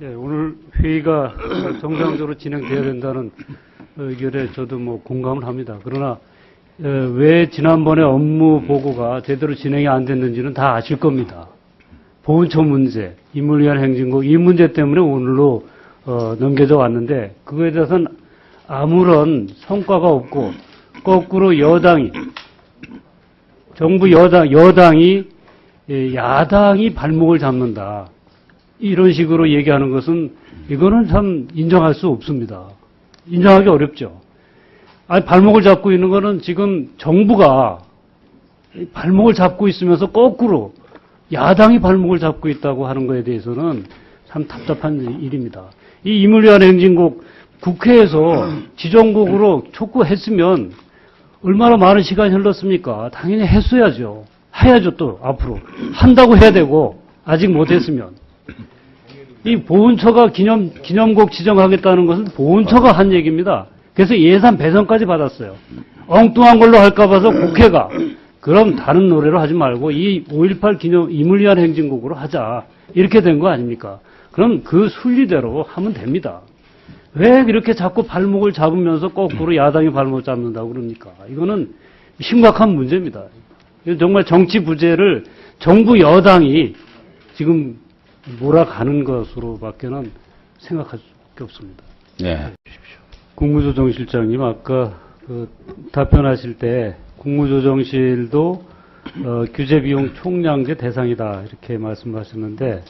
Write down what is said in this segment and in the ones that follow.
예, 오늘 회의가 정상적으로 진행돼야 된다는 의견에 저도 뭐 공감을 합니다. 그러나 왜 지난번에 업무 보고가 제대로 진행이 안 됐는지는 다 아실 겁니다. 보훈처 문제, 인물위한 행진국 이 문제 때문에 오늘로 넘겨져 왔는데 그거에 대해서는 아무런 성과가 없고 거꾸로 여당이 정부 여당이 야당이 발목을 잡는다. 이런 식으로 얘기하는 것은 이거는 참 인정할 수 없습니다. 인정하기 어렵죠. 아니, 발목을 잡고 있는 거는 지금 정부가 발목을 잡고 있으면서 거꾸로 야당이 발목을 잡고 있다고 하는 거에 대해서는 참 답답한 일입니다. 이 인물위한 행진국 국회에서 지정국으로 촉구했으면 얼마나 많은 시간이 흘렀습니까? 당연히 했어야죠. 해야죠 또 앞으로. 한다고 해야 되고 아직 못했으면. 이 보훈처가 기념국 지정하겠다는 것은 보훈처가 한 얘기입니다. 그래서 예산 배정까지 받았어요. 엉뚱한 걸로 할까 봐서 국회가 그럼 다른 노래로 하지 말고 이 5.18 인물 위한 행진국으로 하자. 이렇게 된 거 아닙니까? 그럼 그 순리대로 하면 됩니다. 왜 이렇게 자꾸 발목을 잡으면서 거꾸로 야당이 발목 잡는다고 그럽니까? 이거는 심각한 문제입니다. 정말 정치 부재를 정부 여당이 지금 몰아가는 것으로밖에는 생각할 수밖에 없습니다. 네. 국무조정실장님 아까 답변하실 때 국무조정실도 규제비용 총량제 대상이다 이렇게 말씀하셨는데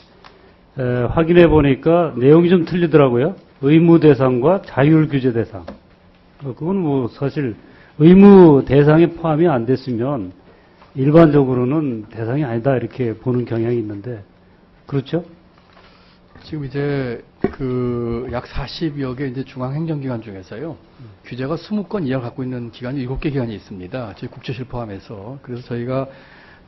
확인해 보니까 내용이 좀 틀리더라고요. 의무 대상과 자율 규제 대상. 그건 뭐 사실 의무 대상에 포함이 안 됐으면 일반적으로는 대상이 아니다 이렇게 보는 경향이 있는데 그렇죠? 지금 이제 약 40여 개 이제 중앙행정기관 중에서요, 규제가 20건 이하 갖고 있는 기관이 7개 기관이 있습니다. 저희 국조실 포함해서. 그래서 저희가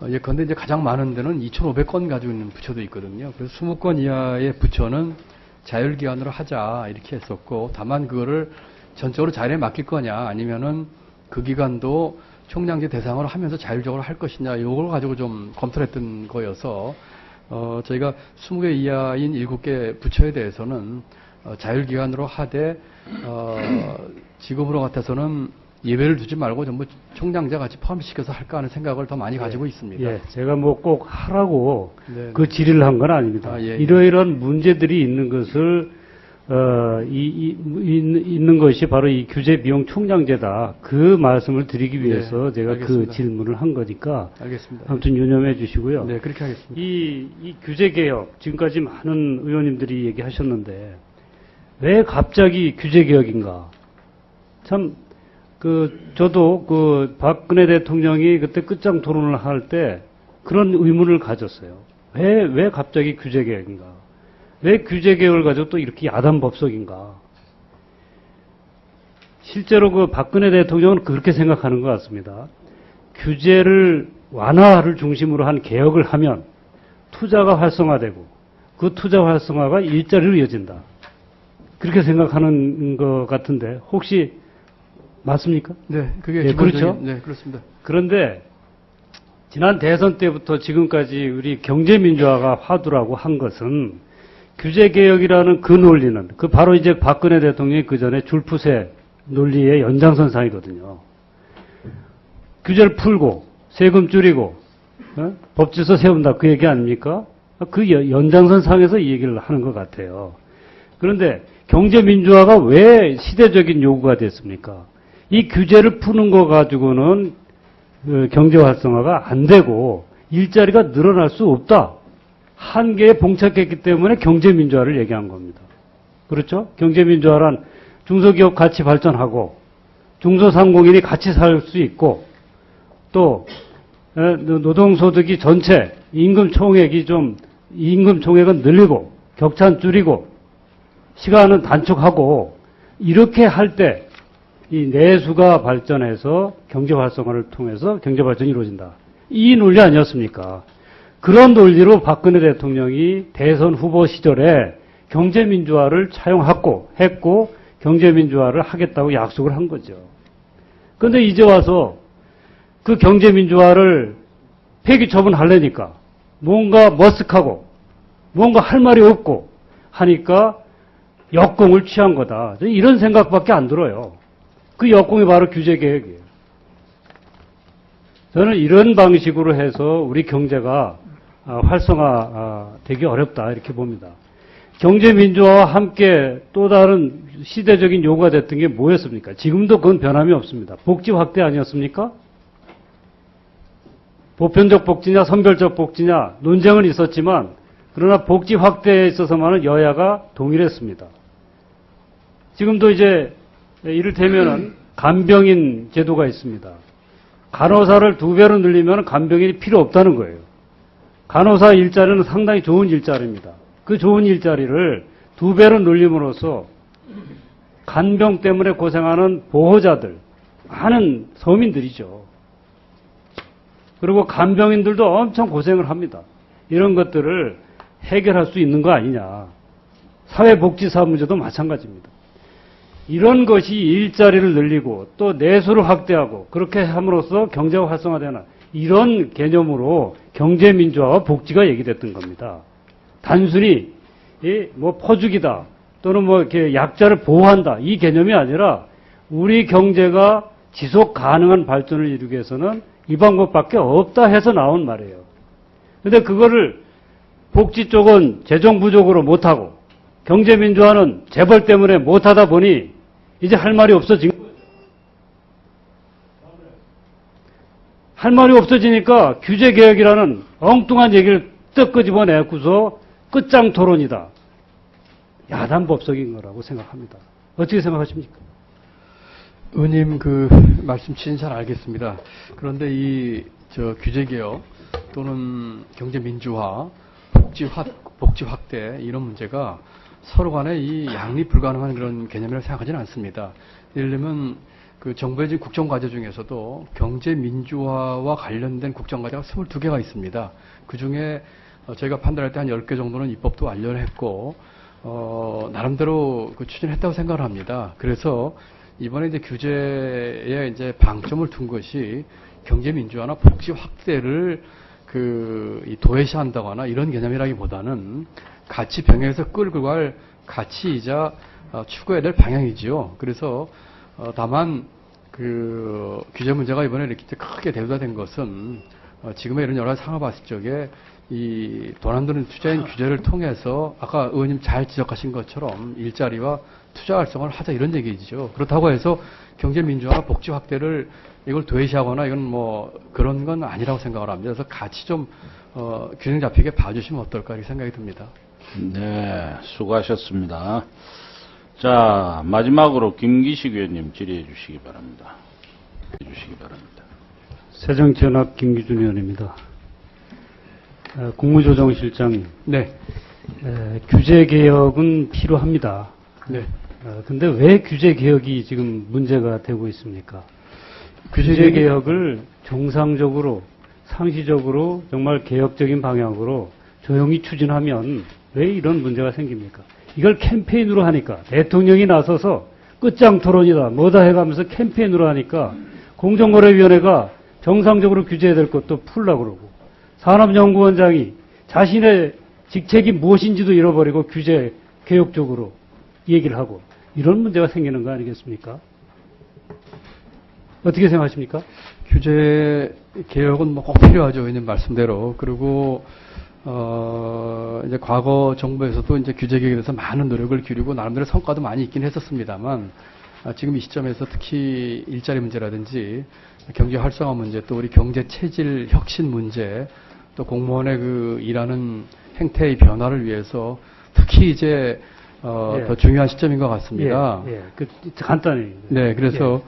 예컨대 이제 가장 많은 데는 2,500건 가지고 있는 부처도 있거든요. 그래서 20건 이하의 부처는 자율기관으로 하자 이렇게 했었고, 다만 그거를 전적으로 자율에 맡길 거냐 아니면은 그 기관도 총량제 대상으로 하면서 자율적으로 할 것이냐 이걸 가지고 좀 검토를 했던 거여서 저희가 20개 이하인 7개 부처에 대해서는 자율기관으로 하되 지금으로 같아서는 예외를 두지 말고 전부 총량제 같이 포함시켜서 할까 하는 생각을 더 많이 가지고 있습니다. 예, 제가 뭐 꼭 하라고 네. 그 질의를 한 건 아닙니다. 예. 이러이러한 문제들이 있는 것을 있는 것이 바로 이 규제 비용 총량제다. 그 말씀을 드리기 위해서 네, 제가 알겠습니다. 그 질문을 한 거니까 알겠습니다. 아무튼 유념해 주시고요. 네, 그렇게 하겠습니다. 이 규제 개혁 지금까지 많은 의원님들이 얘기하셨는데 왜 갑자기 규제 개혁인가? 참 저도 박근혜 대통령이 그때 끝장 토론을 할 때 그런 의문을 가졌어요. 왜 갑자기 규제 개혁인가? 왜 규제 개혁을 가지고 또 이렇게 야단 법석인가? 실제로 박근혜 대통령은 그렇게 생각하는 것 같습니다. 규제를 완화를 중심으로 한 개혁을 하면 투자가 활성화되고 그 투자 활성화가 일자리로 이어진다. 그렇게 생각하는 것 같은데 혹시 맞습니까? 네, 그게 예, 그렇죠. 네, 그렇습니다. 그런데 지난 대선 때부터 지금까지 우리 경제민주화가 화두라고 한 것은 규제개혁이라는 그 논리는 바로 이제 박근혜 대통령이 그 전에 줄푸세 논리의 연장선상이거든요. 규제를 풀고 세금 줄이고 법질서 세운다 그 얘기 아닙니까? 그 연장선상에서 이 얘기를 하는 것 같아요. 그런데 경제민주화가 왜 시대적인 요구가 됐습니까? 이 규제를 푸는 거 가지고는 경제활성화가 안 되고 일자리가 늘어날 수 없다. 한계에 봉착했기 때문에 경제민주화를 얘기한 겁니다. 그렇죠? 경제민주화란 중소기업 같이 발전하고 중소상공인이 같이 살 수 있고 또 노동소득이 전체 임금 총액은 늘리고 격차는 줄이고 시간은 단축하고 이렇게 할 때 이 내수가 발전해서 경제 활성화를 통해서 경제 발전이 이루어진다. 이 논리 아니었습니까? 그런 논리로 박근혜 대통령이 대선 후보 시절에 경제민주화를 했고 경제민주화를 하겠다고 약속을 한 거죠. 그런데 이제 와서 그 경제민주화를 폐기 처분하려니까 뭔가 머쓱하고 뭔가 할 말이 없고 하니까 역공을 취한 거다. 이런 생각밖에 안 들어요. 그 역공이 바로 규제개혁이에요. 저는 이런 방식으로 해서 우리 경제가 활성화되기 어렵다 이렇게 봅니다. 경제민주화와 함께 또 다른 시대적인 요구가 됐던 게 뭐였습니까? 지금도 그건 변함이 없습니다. 복지 확대 아니었습니까? 보편적 복지냐 선별적 복지냐 논쟁은 있었지만 그러나 복지 확대에 있어서만은 여야가 동일했습니다. 지금도 이제 이를테면은 간병인 제도가 있습니다. 간호사를 2배로 늘리면 간병인이 필요 없다는 거예요. 간호사 일자리는 상당히 좋은 일자리입니다. 그 좋은 일자리를 2배로 늘림으로써 간병 때문에 고생하는 보호자들, 많은 서민들이죠. 그리고 간병인들도 엄청 고생을 합니다. 이런 것들을 해결할 수 있는 거 아니냐. 사회복지사 문제도 마찬가지입니다. 이런 것이 일자리를 늘리고 또 내수를 확대하고 그렇게 함으로써 경제가 활성화되는 이런 개념으로 경제민주화와 복지가 얘기됐던 겁니다. 단순히 뭐 퍼주기다 또는 뭐 이렇게 약자를 보호한다 이 개념이 아니라 우리 경제가 지속 가능한 발전을 이루기 위해서는 이 방법밖에 없다 해서 나온 말이에요. 근데 그거를 복지 쪽은 재정 부족으로 못하고 경제민주화는 재벌 때문에 못하다 보니 이제 할 말이 없어진 거죠. 할 말이 없어지니까 규제개혁이라는 엉뚱한 얘기를 떡 끄집어내고서 끝장 토론이다. 야단 법석인 거라고 생각합니다. 어떻게 생각하십니까? 의원님 그 말씀 취지는 잘 알겠습니다. 그런데 이 규제개혁 또는 경제민주화, 복지 확대 이런 문제가 서로 간에 이 양립 불가능한 그런 개념이라고 생각하지는 않습니다. 예를 들면 그 정부의 지금 국정과제 중에서도 경제민주화와 관련된 국정과제가 22개가 있습니다. 그 중에 저희가 판단할 때 한 10개 정도는 입법도 완료를 했고, 나름대로 그 추진했다고 생각을 합니다. 그래서 이번에 이제 규제에 이제 방점을 둔 것이 경제민주화나 복지 확대를 이 도외시한다거나 이런 개념이라기보다는 같이 병행해서 끌고 갈 가치이자 추구해야 될 방향이지요. 그래서 다만 그 규제 문제가 이번에 이렇게 크게 대두된 것은 지금의 이런 여러 가지 상황을 봤을 적에 이 돈 안 드는 투자인 규제를 통해서 아까 의원님 잘 지적하신 것처럼 일자리와 투자 활성화를 하자 이런 얘기죠. 그렇다고 해서 경제 민주화나 복지 확대를 이걸 도외시하거나 이건 뭐 그런 건 아니라고 생각을 합니다. 그래서 같이 좀 균형 잡히게 봐주시면 어떨까 이렇게 생각이 듭니다. 네, 수고하셨습니다. 자, 마지막으로 김기식 의원님 질의해 주시기 바랍니다. 새정치연합 김기준 의원입니다. 국무조정실장님. 네. 규제개혁은 필요합니다. 네. 근데 왜 규제개혁이 지금 문제가 되고 있습니까? 규제개혁을 정상적으로, 상시적으로 정말 개혁적인 방향으로 조용히 추진하면 왜 이런 문제가 생깁니까? 이걸 캠페인으로 하니까 대통령이 나서서 끝장 토론이다 뭐다 해가면서 캠페인으로 하니까 공정거래위원회가 정상적으로 규제해야 될 것도 풀려고 그러고 산업연구원장이 자신의 직책이 무엇인지도 잃어버리고 규제 개혁적으로 얘기를 하고 이런 문제가 생기는 거 아니겠습니까? 어떻게 생각하십니까? 규제 개혁은 뭐 꼭 필요하죠. 있는 말씀대로. 그리고 이제 과거 정부에서도 이제 규제 개혁에 대해서 많은 노력을 기울이고 나름대로 성과도 많이 있긴 했었습니다만 지금 이 시점에서 특히 일자리 문제라든지 경제 활성화 문제 또 우리 경제 체질 혁신 문제 또 공무원의 그 일하는 행태의 변화를 위해서 특히 이제 더 중요한 시점인 것 같습니다. 간단히. 네, 그래서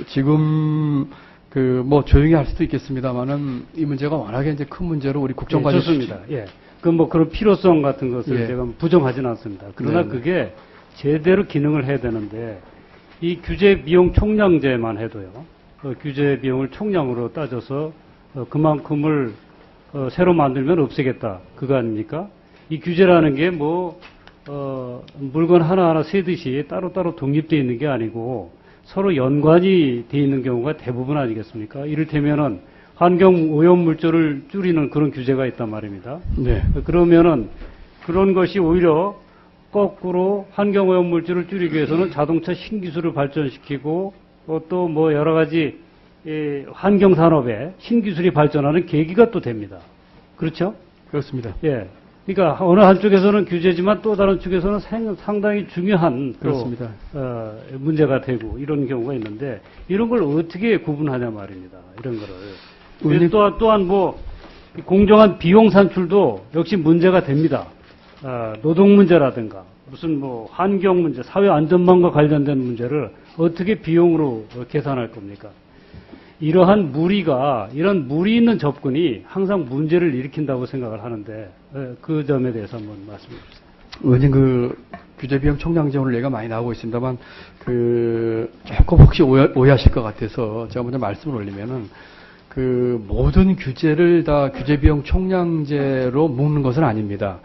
지금 뭐 조용히 할 수도 있겠습니다만은 이 문제가 워낙에 이제 큰 문제로 우리 국정과제 좋습니다. 뭐 그런 필요성 같은 것을 제가 부정하지는 않습니다. 그러나 네네. 그게 제대로 기능을 해야 되는데 이 규제 비용 총량제만 해도요. 규제 비용을 총량으로 따져서 그만큼을 새로 만들면 없애겠다 그거 아닙니까? 이 규제라는 게 뭐 물건 하나하나 세듯이 따로따로 독립되어 있는 게 아니고 서로 연관이 되어 있는 경우가 대부분 아니겠습니까? 이를테면은 환경 오염 물질을 줄이는 그런 규제가 있단 말입니다. 네. 그러면은 그런 것이 오히려 거꾸로 환경오염 물질을 줄이기 위해서는 자동차 신기술을 발전시키고 또 뭐 여러 가지 환경산업에 신기술이 발전하는 계기가 또 됩니다. 그렇죠? 그렇습니다. 예. 그러니까 어느 한쪽에서는 규제지만 또 다른 쪽에서는 상당히 중요한 또 그렇습니다. 문제가 되고 이런 경우가 있는데 이런 걸 어떻게 구분하냐 말입니다. 이런 거를. 의원님- 또한 뭐 공정한 비용 산출도 역시 문제가 됩니다. 노동 문제라든가 무슨 뭐 환경 문제, 사회 안전망과 관련된 문제를 어떻게 비용으로 계산할 겁니까? 이러한 이런 무리 있는 접근이 항상 문제를 일으킨다고 생각을 하는데 그 점에 대해서 한번 말씀해 주세요. 의원님 규제 비용 총량제 오늘 얘기가 많이 나오고 있습니다만 조금 혹시 오해하실 것 같아서 제가 먼저 말씀을 올리면은 모든 규제를 다 규제 비용 총량제로 묶는 것은 아닙니다.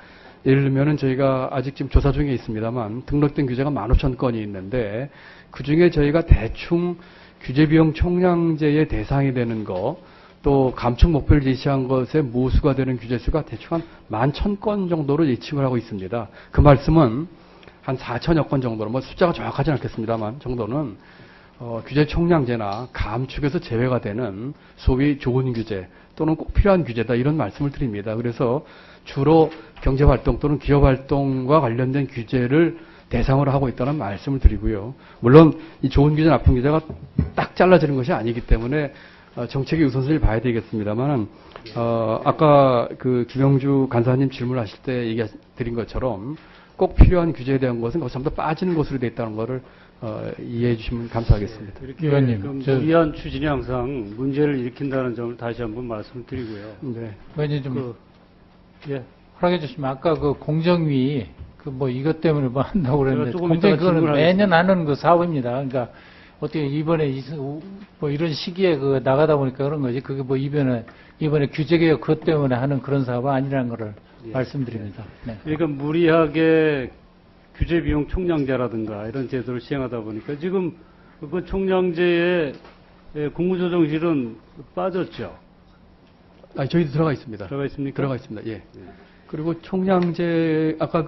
예를 들면은 저희가 아직 지금 조사 중에 있습니다만 등록된 규제가 15,000건이 있는데 그 중에 저희가 대충 규제 비용 총량제의 대상이 되는 거, 또 감축 목표를 제시한 것에 모수가 되는 규제 수가 대충 한 11,000건 정도로 예측을 하고 있습니다. 그 말씀은 한 4천여 건 정도로, 뭐 숫자가 정확하지는 않겠습니다만 정도는 규제 총량제나 감축에서 제외가 되는 소위 좋은 규제 또는 꼭 필요한 규제다 이런 말씀을 드립니다. 그래서 주로 경제활동 또는 기업활동과 관련된 규제를 대상으로 하고 있다는 말씀을 드리고요. 물론 이 좋은 규제, 나쁜 규제가 딱 잘라지는 것이 아니기 때문에 정책의 우선순위를 봐야 되겠습니다만 아까 김영주 간사님 질문하실 때 얘기 드린 것처럼 꼭 필요한 규제에 대한 것은 거기서 전부 다 빠지는 것으로 되어 있다는 것을 이해해 주시면 감사하겠습니다. 이렇게 의원님, 무리한 추진이 항상 문제를 일으킨다는 점을 다시 한번 말씀을 드리고요. 네. 의원님 좀 예. 허락해 주시면 아까 공정위 이것 때문에 뭐 한다고 그랬는데 조금 공정위 이따가 그거는 질문하겠습니다. 매년 하는 사업입니다. 그러니까 어떻게 이번에 뭐 이런 시기에 나가다 보니까 그런 거지. 그게 뭐 이번에 규제개혁 그것 때문에 하는 그런 사업은 아니라는 거를 말씀드립니다. 네. 그러니까 무리하게 규제 비용 총량제라든가 이런 제도를 시행하다 보니까 지금 그 총량제에 국무조정실은 빠졌죠. 저희도 들어가 있습니다. 들어가 있습니까? 들어가 있습니다. 예. 그리고 총량제 아까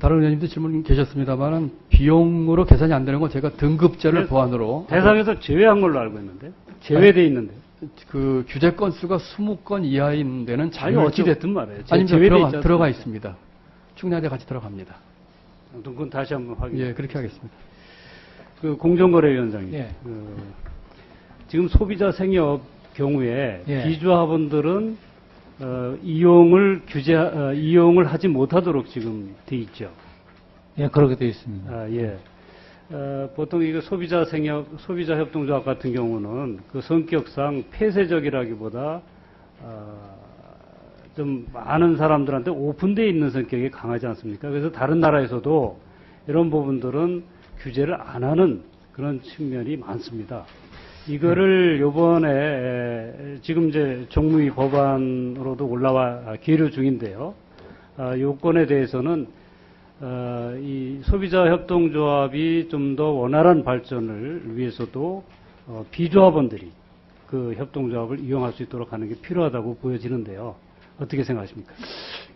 다른 의원님도 질문 계셨습니다만은 비용으로 계산이 안 되는 건 제가 등급제를 보완으로 대상에서 제외한 걸로 알고 있는데 제외돼 있는데 규제 건수가 20건 이하인 데는 아니 어찌 됐든 말이에요. 아니 제외돼 들어가 있습니다. 총량제 같이 들어갑니다. 아무튼 그건 다시 한번 확인. 예, 그렇게 하겠습니다. 공정거래위원장님, 예. 지금 소비자 생협 경우에 예. 비조합원들은 이용을 하지 못하도록 지금 돼 있죠. 예, 그렇게 되어 있습니다. 예. 보통 이거 소비자 협동조합 같은 경우는 그 성격상 폐쇄적이라기보다 좀 많은 사람들한테 오픈되어 있는 성격이 강하지 않습니까? 그래서 다른 나라에서도 이런 부분들은 규제를 안 하는 그런 측면이 많습니다. 이거를 요번에 지금 이제 정무위 법안으로도 올라와 계류 중인데요. 요건에 대해서는 이 소비자협동조합이 좀 더 원활한 발전을 위해서도 비조합원들이 그 협동조합을 이용할 수 있도록 하는 게 필요하다고 보여지는데요. 어떻게 생각하십니까?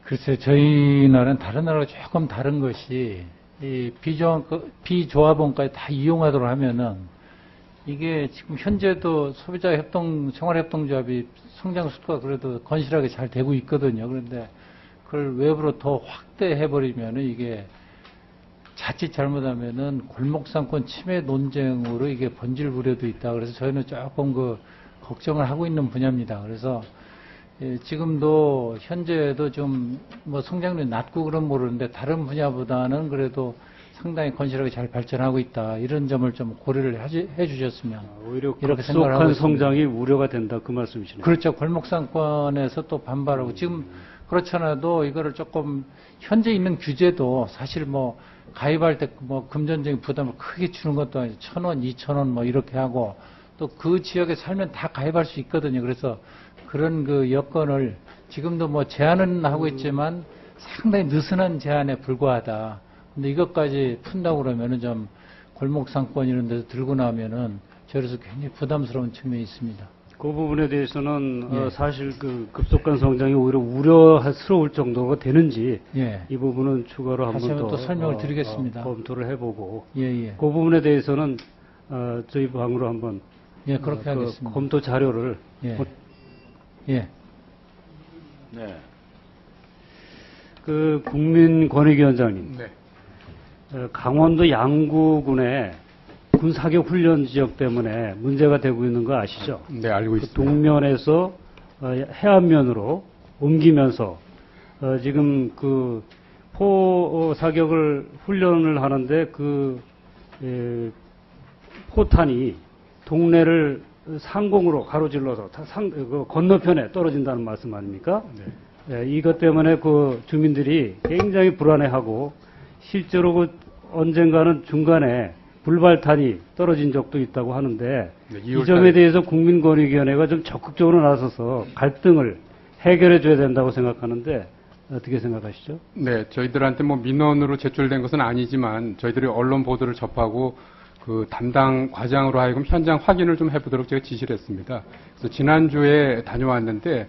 글쎄, 저희 나라는 다른 나라가 조금 다른 것이 이 비조합원까지 다 이용하도록 하면은 이게 지금 현재도 생활협동조합이 성장 속도가 그래도 건실하게 잘 되고 있거든요. 그런데 그걸 외부로 더 확대해버리면은 이게 자칫 잘못하면은 골목상권 침해 논쟁으로 이게 번질 우려도 있다. 그래서 저희는 조금 걱정을 하고 있는 분야입니다. 그래서 지금도 현재도 좀 뭐 성장률이 낮고 그런 모르는데 다른 분야보다는 그래도 상당히 건실하게 잘 발전하고 있다. 이런 점을 좀 고려를 해 주셨으면 오히려 이렇게 생각을 하고 급속한 있습니다. 성장이 우려가 된다 그 말씀이시네요. 그렇죠. 골목상권에서 또 반발하고 지금 그렇잖아도 이거를 조금 현재 있는 규제도 사실 뭐 가입할 때 뭐 금전적인 부담을 크게 주는 것도 아니고 1,000원, 2,000원 뭐 이렇게 하고 또 그 지역에 살면 다 가입할 수 있거든요. 그래서 그런 여건을 지금도 뭐 제한은 하고 있지만 상당히 느슨한 제한에 불과하다. 근데 이것까지 푼다고 그러면은 좀 골목상권 이런 데서 들고 나면은 저래서 굉장히 부담스러운 측면이 있습니다. 그 부분에 대해서는 예. 사실 그 급속한 성장이 오히려 우려스러울 정도가 되는지 예. 이 부분은 추가로 한 다시 번 더 한번 또 설명을 드리겠습니다. 검토를 해보고 예, 예. 그 부분에 대해서는 저희 방으로 한번 예, 그렇게 그 하겠습니다. 검토 자료를 예. 예. 네. 그 국민권익위원장님 네. 강원도 양구군의 군 사격 훈련 지역 때문에 문제가 되고 있는 거 아시죠? 네, 알고 그 있습니다. 동면에서 해안면으로 옮기면서 지금 그 포 사격을 훈련을 하는데 그 포탄이 동네를 상공으로 가로질러서 그 건너편에 떨어진다는 말씀 아닙니까? 네. 이것 때문에 그 주민들이 굉장히 불안해하고 실제로 그 언젠가는 중간에 불발탄이 떨어진 적도 있다고 하는데 네, 이 2월 점에 달에- 대해서 국민권익위원회가 좀 적극적으로 나서서 갈등을 해결해 줘야 된다고 생각하는데 어떻게 생각하시죠? 네, 저희들한테 뭐 민원으로 제출된 것은 아니지만 저희들이 언론 보도를 접하고 그 담당 과장으로 하여금 현장 확인을 좀 해보도록 제가 지시를 했습니다. 그래서 지난주에 다녀왔는데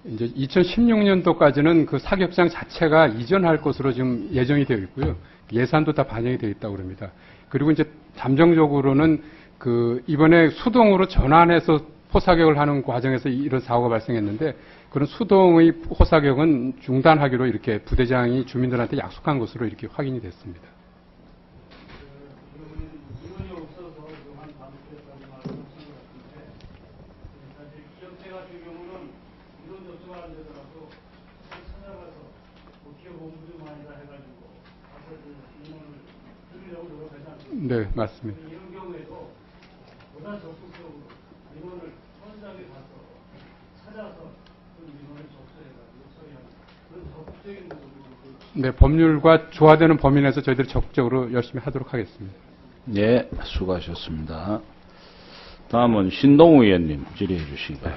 이제 2016년도까지는 그 사격장 자체가 이전할 것으로 지금 예정이 되어 있고요. 예산도 다 반영이 되어 있다고 합니다. 그리고 이제 잠정적으로는 그 이번에 수동으로 전환해서 포사격을 하는 과정에서 이런 사고가 발생했는데 그런 수동의 포사격은 중단하기로 이렇게 부대장이 주민들한테 약속한 것으로 이렇게 확인이 됐습니다. 네, 맞습니다. 이런 경우에도 보다 적극적으로 민원을 현장에 가서 찾아서 그 민원을 접수해가지고 처리하는 그런 적극적인 모습을 네, 법률과 조화되는 범위 내에서 저희들이 적극적으로 열심히 하도록 하겠습니다. 네, 수고하셨습니다. 다음은 신동우 의원님 질의해 주시기 바랍니다.